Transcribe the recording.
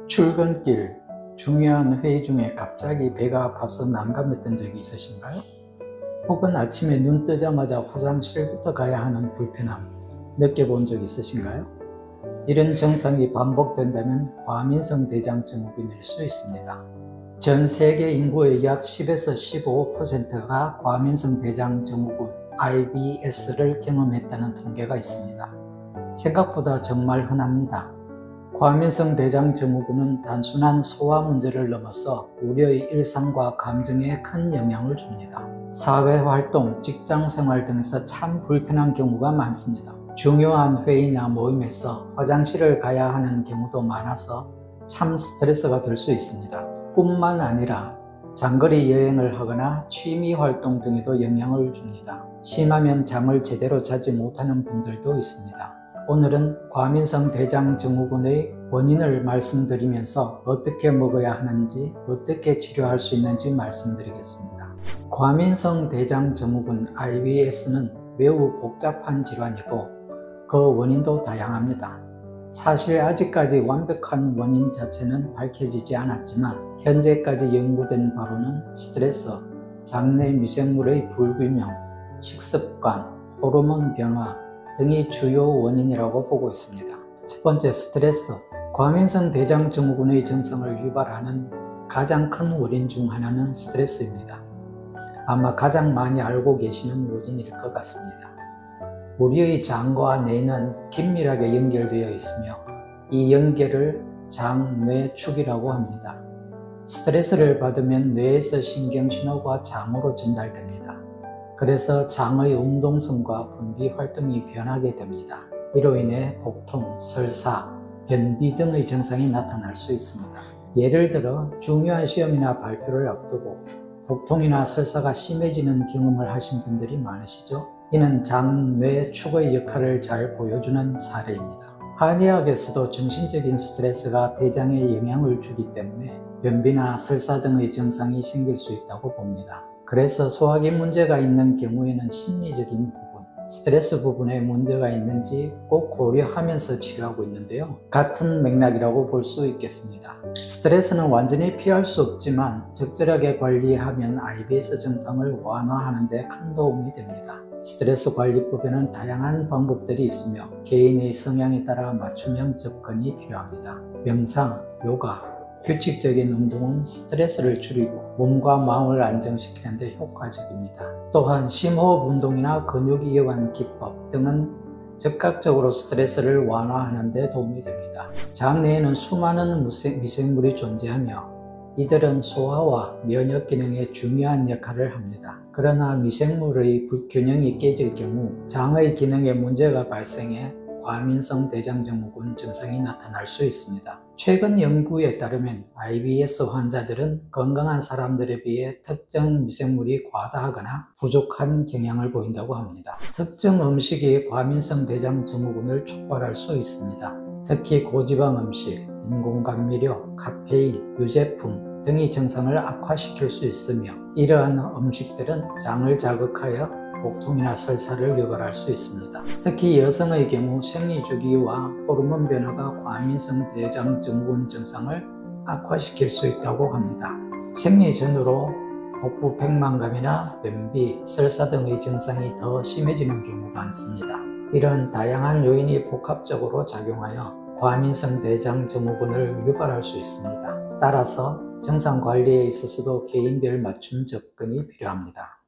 출근길 중요한 회의 중에 갑자기 배가 아파서 난감했던 적이 있으신가요? 혹은 아침에 눈 뜨자마자 화장실부터 가야 하는 불편함 느껴본 적 있으신가요? 이런 증상이 반복된다면 과민성 대장증후군일 수 있습니다. 전 세계 인구의 약 10에서 15%가 과민성 대장증후군 IBS를 경험했다는 통계가 있습니다. 생각보다 정말 흔합니다. 과민성 대장증후군은 단순한 소화 문제를 넘어서 우리의 일상과 감정에 큰 영향을 줍니다. 사회활동, 직장생활 등에서 참 불편한 경우가 많습니다. 중요한 회의나 모임에서 화장실을 가야 하는 경우도 많아서 참 스트레스가 될 수 있습니다. 뿐만 아니라 장거리 여행을 하거나 취미활동 등에도 영향을 줍니다. 심하면 잠을 제대로 자지 못하는 분들도 있습니다. 오늘은 과민성 대장증후군의 원인을 말씀드리면서 어떻게 먹어야 하는지, 어떻게 치료할 수 있는지 말씀드리겠습니다. 과민성 대장증후군 IBS는 매우 복잡한 질환이고 그 원인도 다양합니다. 사실 아직까지 완벽한 원인 자체는 밝혀지지 않았지만 현재까지 연구된 바로는 스트레스, 장내 미생물의 불균형, 식습관, 호르몬 변화 등이 주요 원인이라고 보고 있습니다. 첫 번째, 스트레스. 과민성 대장증후군의 증상을 유발하는 가장 큰 원인 중 하나는 스트레스입니다. 아마 가장 많이 알고 계시는 원인일 것 같습니다. 우리의 장과 뇌는 긴밀하게 연결되어 있으며 이 연결을 장뇌축이라고 합니다. 스트레스를 받으면 뇌에서 신경신호가 장으로 전달됩니다. 그래서 장의 운동성과 분비 활동이 변하게 됩니다. 이로 인해 복통, 설사, 변비 등의 증상이 나타날 수 있습니다. 예를 들어 중요한 시험이나 발표를 앞두고 복통이나 설사가 심해지는 경험을 하신 분들이 많으시죠? 이는 장뇌축의 역할을 잘 보여주는 사례입니다. 한의학에서도 정신적인 스트레스가 대장에 영향을 주기 때문에 변비나 설사 등의 증상이 생길 수 있다고 봅니다. 그래서 소화기 문제가 있는 경우에는 심리적인 부분, 스트레스 부분에 문제가 있는지 꼭 고려하면서 치료하고 있는데요. 같은 맥락이라고 볼 수 있겠습니다. 스트레스는 완전히 피할 수 없지만 적절하게 관리하면 IBS 증상을 완화하는 데 큰 도움이 됩니다. 스트레스 관리법에는 다양한 방법들이 있으며 개인의 성향에 따라 맞춤형 접근이 필요합니다. 명상, 요가, 규칙적인 운동은 스트레스를 줄이고 몸과 마음을 안정시키는 데 효과적입니다. 또한 심호흡 운동이나 근육 이완 기법 등은 즉각적으로 스트레스를 완화하는 데 도움이 됩니다. 장내에는 수많은 미생물이 존재하며 이들은 소화와 면역 기능에 중요한 역할을 합니다. 그러나 미생물의 불균형이 깨질 경우 장의 기능에 문제가 발생해 과민성 대장증후군 증상이 나타날 수 있습니다. 최근 연구에 따르면 IBS 환자들은 건강한 사람들에 비해 특정 미생물이 과다하거나 부족한 경향을 보인다고 합니다. 특정 음식이 과민성 대장증후군을 촉발할 수 있습니다. 특히 고지방 음식, 인공감미료, 카페인, 유제품 등이 증상을 악화시킬 수 있으며 이러한 음식들은 장을 자극하여 복통이나 설사를 유발할 수 있습니다. 특히 여성의 경우 생리주기와 호르몬 변화가 과민성 대장증후군 증상을 악화시킬 수 있다고 합니다. 생리 전후로 복부 백만감이나 변비, 설사 등의 증상이 더 심해지는 경우가 많습니다. 이런 다양한 요인이 복합적으로 작용하여 과민성 대장증후군을 유발할 수 있습니다. 따라서 증상 관리에 있어서도 개인별 맞춤 접근이 필요합니다.